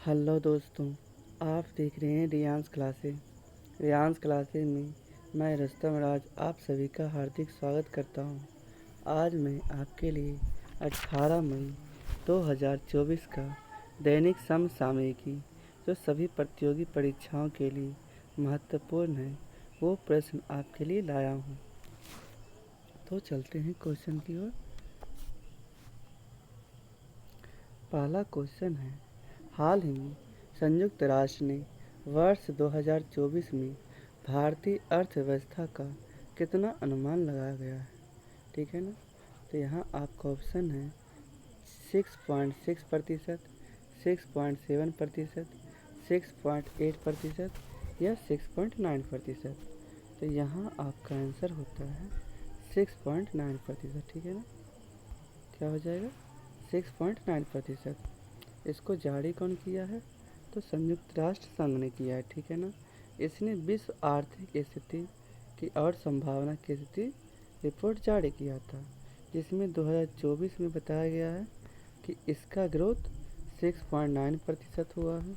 Hello दोस्तों, आप देख रहे हैं रियांस क्लासेस में मैं रुस्तम राज आप सभी का हार्दिक स्वागत करता हूं। आज मैं आपके लिए 18 मई 2024 का दैनिक समसामयिकी जो सभी प्रतियोगी परीक्षाओं के लिए महत्वपूर्ण है वो प्रश्न आपके लिए लाया हूं। तो चलते हैं क्वेश्चन की ओर। पहला क्वेश्चन है, हाल ही में संयुक्त राष्ट्र ने वर्ष 2024 में भारतीय अर्थव्यवस्था का कितना अनुमान लगाया गया है? ठीक है ना। तो यहाँ आपका ऑप्शन है 6.6%, 6.7%, 6.8% या 6.9%। तो यहाँ आपका आंसर होता है 6.9%। ठीक है ना। क्या हो जाएगा? 6.9%। इसको जारी कौन किया है? तो संयुक्त राष्ट्र संघ ने किया है। ठीक है ना। इसने विश्व आर्थिक स्थिति की और संभावना की स्थिति रिपोर्ट जारी किया था, जिसमें 2024 में बताया गया है कि इसका ग्रोथ 6.9% हुआ है।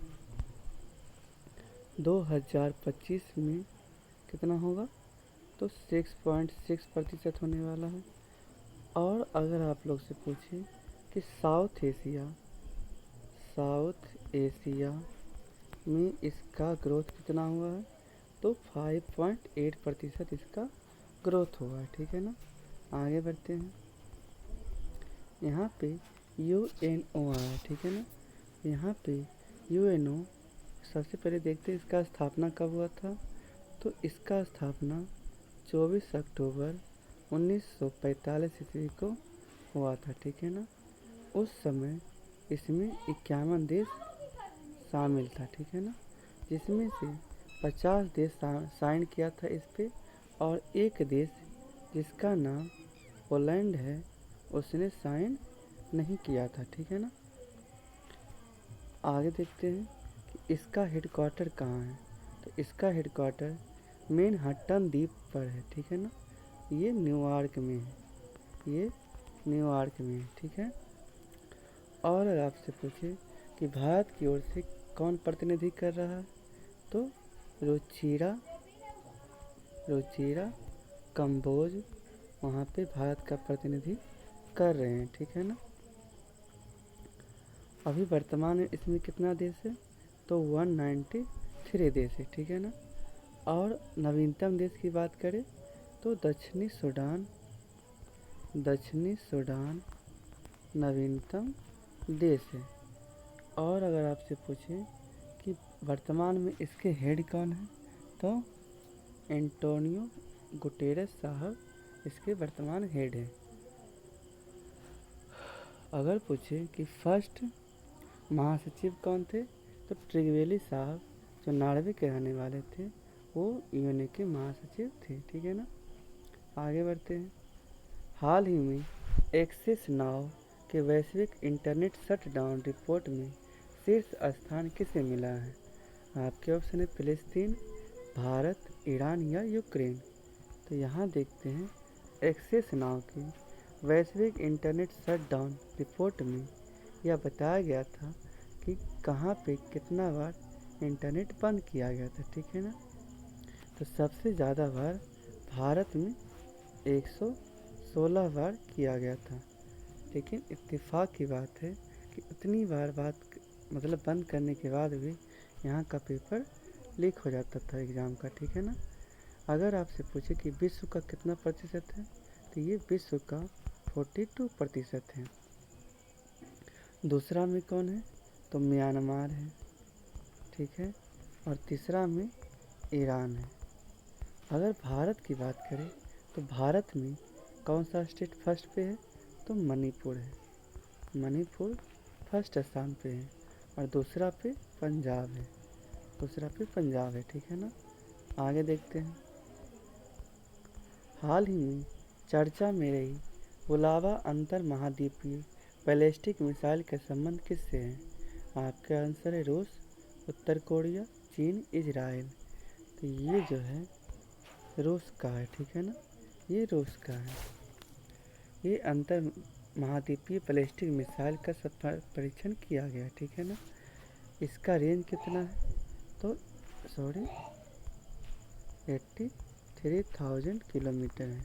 2025 में कितना होगा? तो 6.6% होने वाला है। और अगर आप लोग से पूछें कि साउथ एशिया में इसका ग्रोथ कितना हुआ है, तो 5.8% इसका ग्रोथ हुआ है। ठीक है ना। आगे बढ़ते हैं। यहाँ पे यूएनओ आया है। ठीक है ना। यहाँ पे यूएनओ सबसे पहले देखते हैं इसका स्थापना कब हुआ था। तो इसका स्थापना 24 अक्टूबर 1945 ईस्वी को हुआ था। ठीक है ना। उस समय इसमें 51 देश शामिल था। ठीक है ना। जिसमें से 50 देश साइन किया था इस पे, और एक देश जिसका नाम पोलैंड है उसने साइन नहीं किया था। ठीक है ना। आगे देखते हैं कि इसका हेडक्वार्टर कहाँ है। तो इसका हेडक्वार्टर मैनहट्टन द्वीप पर है। ठीक है ना। ये न्यूयॉर्क में है। ठीक है। और अगर आपसे पूछे कि भारत की ओर से कौन प्रतिनिधि कर रहा है, तो रुचिरा कंबोज वहाँ पे भारत का प्रतिनिधि कर रहे हैं। ठीक है ना। अभी वर्तमान में इसमें कितना देश है? तो 193 देश है। ठीक है ना। और नवीनतम देश की बात करें तो दक्षिणी सूडान नवीनतम देश है। और अगर आपसे पूछें कि वर्तमान में इसके हेड कौन है, तो एंटोनियो गुटेरेस साहब इसके वर्तमान हेड हैं। अगर पूछे कि फर्स्ट महासचिव कौन थे, तो ट्रिगवेली साहब जो नॉर्वे के रहने वाले थे वो यूएनए के महासचिव थे। ठीक है ना। आगे बढ़ते हैं। हाल ही में एक्सेस नाउ के वैश्विक इंटरनेट शटडाउन रिपोर्ट में शीर्ष स्थान किसे मिला है? आपके ऑप्शन है फिलिस्तीन, भारत, ईरान या यूक्रेन। तो यहाँ देखते हैं एक्सेस नाउ की वैश्विक इंटरनेट शटडाउन रिपोर्ट में यह बताया गया था कि कहाँ पे कितना बार इंटरनेट बंद किया गया था। ठीक है ना। तो सबसे ज़्यादा बार भारत में 116 बार किया गया था। लेकिन इत्तेफाक की बात है कि उतनी बार मतलब बंद करने के बाद भी यहाँ का पेपर लीक हो जाता था एग्ज़ाम का। ठीक है ना। अगर आपसे पूछे कि विश्व का कितना प्रतिशत है, तो ये विश्व का 42% है। दूसरा में कौन है? तो म्यांमार है। ठीक है। और तीसरा में ईरान है। अगर भारत की बात करें तो भारत में कौन सा स्टेट फर्स्ट पे है? तो मणिपुर है। मणिपुर फर्स्ट स्थान पे है। और दूसरा पे पंजाब है। ठीक है ना। आगे देखते हैं। हाल ही में चर्चा में रही बुलावा अंतर महाद्वीपीय बैलिस्टिक मिसाइल का संबंध किससे है? आपका आंसर है रूस, उत्तर कोरिया, चीन, इजराइल। तो ये जो है रूस का है। ठीक है ना। ये रूस का है। ये अंतर महाद्वीपीय बैलिस्टिक मिसाइल का सफल परीक्षण किया गया। ठीक है ना। इसका रेंज कितना है, तो सॉरी 83,000 किलोमीटर है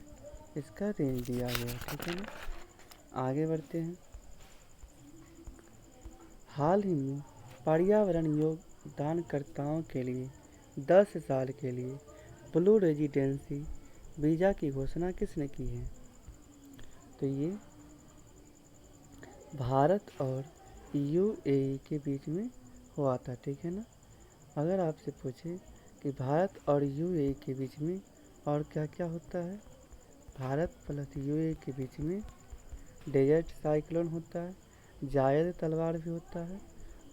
इसका रेंज दिया गया, ठीक है ना। आगे बढ़ते हैं। हाल ही में पर्यावरण योगदानकर्ताओं के लिए 10 साल के लिए ब्लू रेजिडेंसी वीज़ा की घोषणा किसने की है, तो ये भारत और यूएई के बीच में हुआ था, ठीक है ना। अगर आपसे पूछे कि भारत और यूएई के बीच में और क्या क्या होता है, भारत प्लस यूएई के बीच में डेजर्ट साइक्लोन होता है, जायद तलवार भी होता है,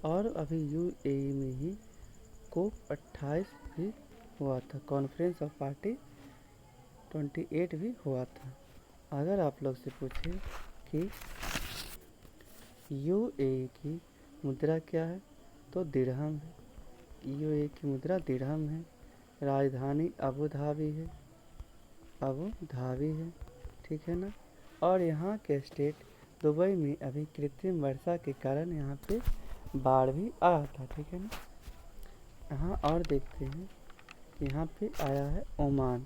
और अभी यूएई में ही COP28 भी हुआ था, कॉन्फ्रेंस ऑफ पार्टी 28 भी हुआ था। अगर आप लोग से पूछे कि यूएई की मुद्रा क्या है, तो दिरहम है। यूएई की मुद्रा दिरहम है। राजधानी अबू धाबी है, ठीक है ना। और यहाँ के स्टेट दुबई में अभी कृत्रिम वर्षा के कारण यहाँ पे बाढ़ भी आया था, ठीक है ना। यहाँ और देखते हैं, यहाँ पे आया है ओमान।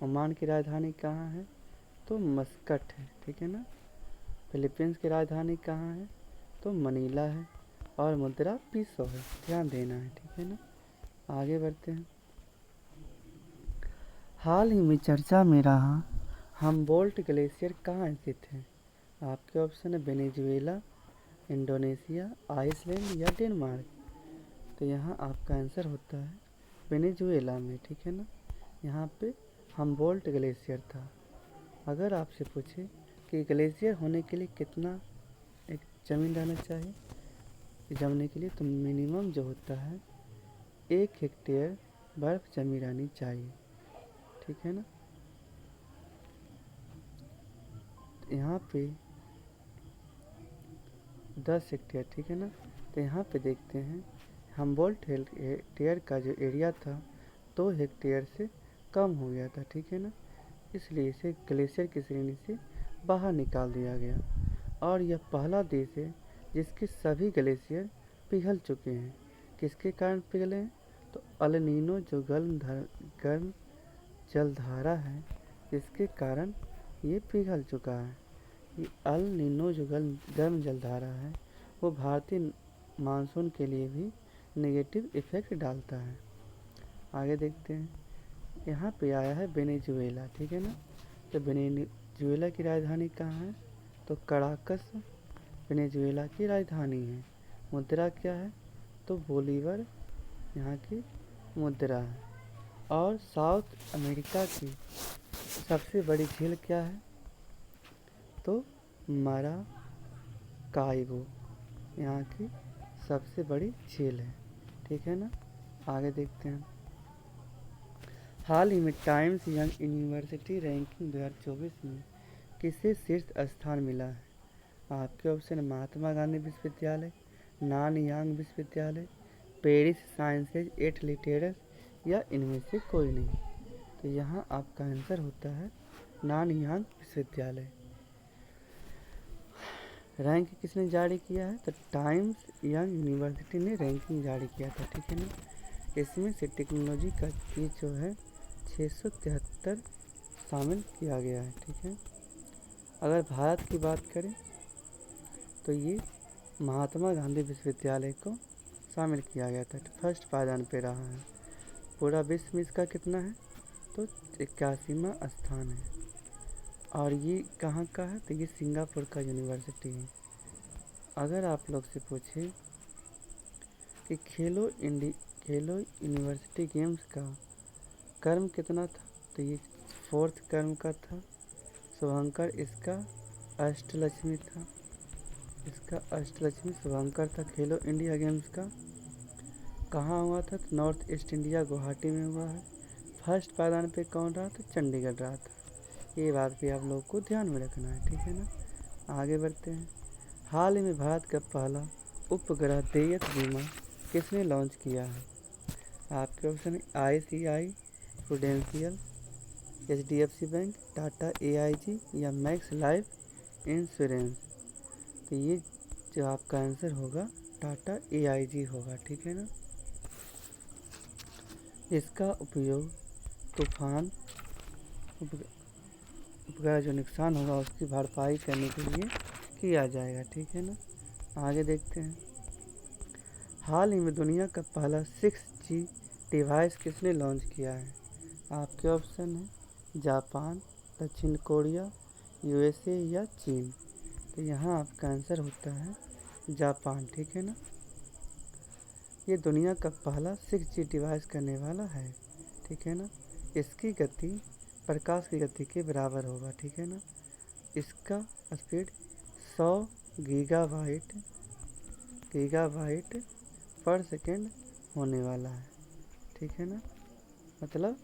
ओमान की राजधानी कहाँ है, तो मस्कट है, ठीक है ना। फिलीपींस की राजधानी कहाँ है, तो मनीला है, और मुद्रा पीसो है, ध्यान देना है, ठीक है ना। आगे बढ़ते हैं। हाल ही में चर्चा में रहा हमबोल्ट ग्लेशियर कहाँ स्थित है, आपके ऑप्शन है वेनेजुएला, इंडोनेशिया, आइसलैंड या डेनमार्क। तो यहाँ आपका आंसर होता है वेनेजुएला में, ठीक है ना। यहाँ पे हमबोल्ट ग्लेशियर था। अगर आपसे पूछे कि ग्लेशियर होने के लिए कितना एक ज़मीन रहना चाहिए जमने के लिए, तो मिनिमम जो होता है 1 हेक्टेयर बर्फ़ जमी रहनी चाहिए, ठीक है ना। यहाँ पे 10 हेक्टेयर, ठीक है ना। तो यहाँ पे देखते हैं हमबोल्ट हेक्टेयर का जो एरिया था 2 हेक्टेयर से कम हो गया था, ठीक है ना। इसलिए इसे ग्लेशियर की श्रेणी से बाहर निकाल दिया गया। और यह पहला देश है जिसके सभी ग्लेशियर पिघल चुके हैं। किसके कारण पिघले हैं, तो अल नीनो जो गर्म जलधारा है जिसके कारण ये पिघल चुका है। ये अल नीनो जो गर्म जलधारा है वो भारतीय मानसून के लिए भी नेगेटिव इफेक्ट डालता है। आगे देखते हैं। यहाँ पे आया है वेनेजुएला, ठीक है ना। तो वेनेजुएला की राजधानी कहाँ है, तो कराकस वेनेजुएला की राजधानी है। मुद्रा क्या है, तो बोलीवर यहाँ की मुद्रा है। और साउथ अमेरिका की सबसे बड़ी झील क्या है, तो माराकाइबो यहाँ की सबसे बड़ी झील है, ठीक है ना। आगे देखते हैं। हाल ही में टाइम्स यंग यूनिवर्सिटी रैंकिंग 2024 में किसे शीर्ष स्थान मिला है, आपके ऑप्शन है महात्मा गांधी विश्वविद्यालय, नानयांग विश्वविद्यालय, पेरिस साइंसेज एट लिटरेचर, या इनमें से कोई नहीं। तो यहाँ आपका आंसर होता है नानयांग विश्वविद्यालय। रैंक किसने जारी किया है, तो टाइम्स यंग यूनिवर्सिटी ने रैंकिंग जारी किया था, ठीक है ना। इसमें से टेक्नोलॉजी का चीज़ जो है 673 शामिल किया गया है, ठीक है। अगर भारत की बात करें तो ये महात्मा गांधी विश्वविद्यालय को शामिल किया गया था, फर्स्ट पायदान पे रहा है। पूरा विश्व में इसका कितना है, तो 81वां स्थान है। और ये कहाँ का है, तो ये सिंगापुर का यूनिवर्सिटी है। अगर आप लोग से पूछे कि खेलो यूनिवर्सिटी गेम्स का क्रम कितना था, तो ये 4th क्रम का था। शुभंकर इसका अष्टलक्ष्मी था, शुभंकर था खेलो इंडिया गेम्स का। कहाँ हुआ था, तो नॉर्थ ईस्ट इंडिया गुवाहाटी में हुआ है। फर्स्ट पायदान पे कौन रहा, तो चंडीगढ़ रहा था। ये बात भी आप लोग को ध्यान में रखना है, ठीक है ना। आगे बढ़ते हैं। हाल ही में भारत का पहला उपग्रह देयता बीमा किसने लॉन्च किया है, आपके ऑप्शन है ICI prudential, HDFC bank, Tata AIG, या मैक्स लाइफ इंश्योरेंस। तो ये जो आपका आंसर होगा टाटा AIG होगा, ठीक है ना। इसका उपयोग तूफान उपग्रह जो नुकसान होगा उसकी भरपाई करने के लिए किया जाएगा, ठीक है ना। आगे देखते हैं। हाल ही में दुनिया का पहला 6G डिवाइस किसने लॉन्च किया है? आपके ऑप्शन है जापान, दक्षिण कोरिया, USA या चीन। तो यहाँ आपका आंसर होता है जापान, ठीक है ना। ये दुनिया का पहला 6G डिवाइस करने वाला है, ठीक है ना। इसकी गति प्रकाश की गति के बराबर होगा, ठीक है ना। इसका स्पीड 100 गीगाबाइट पर सेकेंड होने वाला है, ठीक है ना। मतलब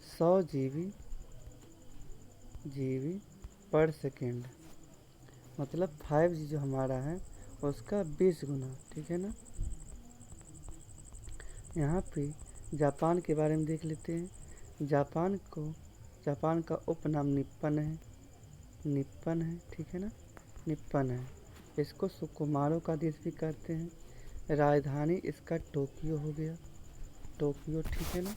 100 GB पर सेकेंड, मतलब 5G जो हमारा है उसका 20 गुना, ठीक है ना। यहाँ पे जापान के बारे में देख लेते हैं। जापान का उपनाम निप्पन है, ठीक है ना। निप्पन है। इसको सुकुमारों का देश भी कहते हैं। राजधानी इसका टोक्यो हो गया, टोक्यो, ठीक है ना।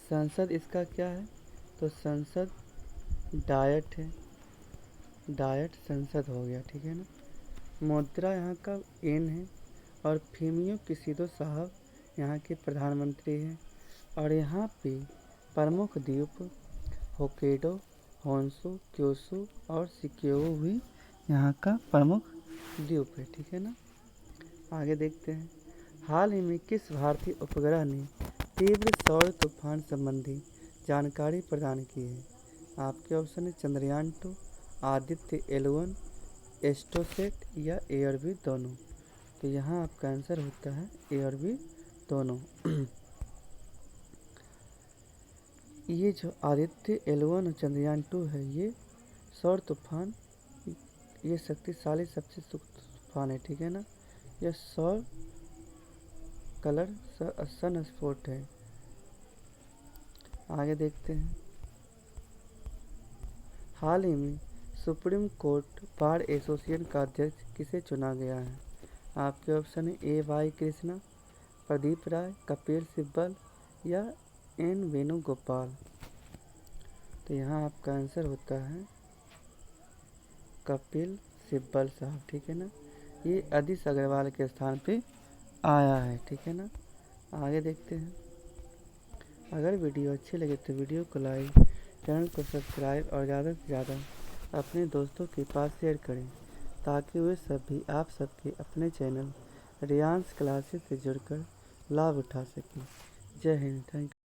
संसद इसका क्या है? तो संसद डायट है, डायट संसद हो गया, ठीक है ना। मुद्रा यहाँ का येन है और फुमियो किशिदो साहब यहाँ के प्रधानमंत्री हैं। और यहाँ पे प्रमुख द्वीप होक्काइडो, होन्शु, क्यूशू और शिक्योकू भी यहाँ का प्रमुख द्वीप है, ठीक है ना। आगे देखते हैं। हाल ही में किस भारतीय उपग्रह ने तीव्र सौर तूफान संबंधी जानकारी प्रदान की है? आपके ऑप्शन है चंद्रयान 2, आदित्य L1, एस्ट्रोसेट या एयरबी दोनों। तो यहाँ आपका आंसर होता है एयरबी दोनों। ये जो आदित्य L1 और चंद्रयान 2 है, ये सौर तूफान, ये शक्तिशाली सबसे तूफान है, ठीक है ना। यह सौर कलर सन स्पॉट है। आगे देखते हैं। हाल ही में सुप्रीम कोर्ट बार एसोसिएशन का अध्यक्ष किसे चुना गया है? आपके ऑप्शन है A. Y. कृष्णा, प्रदीप राय, कपिल सिब्बल या N. वेणुगोपाल। तो यहाँ आपका आंसर होता है कपिल सिब्बल साहब, ठीक है ना। ये अदिश अग्रवाल के स्थान पे आया है, ठीक है ना। आगे देखते हैं। अगर वीडियो अच्छी लगे तो वीडियो को लाइक, चैनल को सब्सक्राइब और ज़्यादा से ज़्यादा अपने दोस्तों के पास शेयर करें ताकि वे सब भी आप सबके अपने चैनल रियांस क्लासेस से जुड़कर लाभ उठा सकें। जय हिंद, थैंक यू।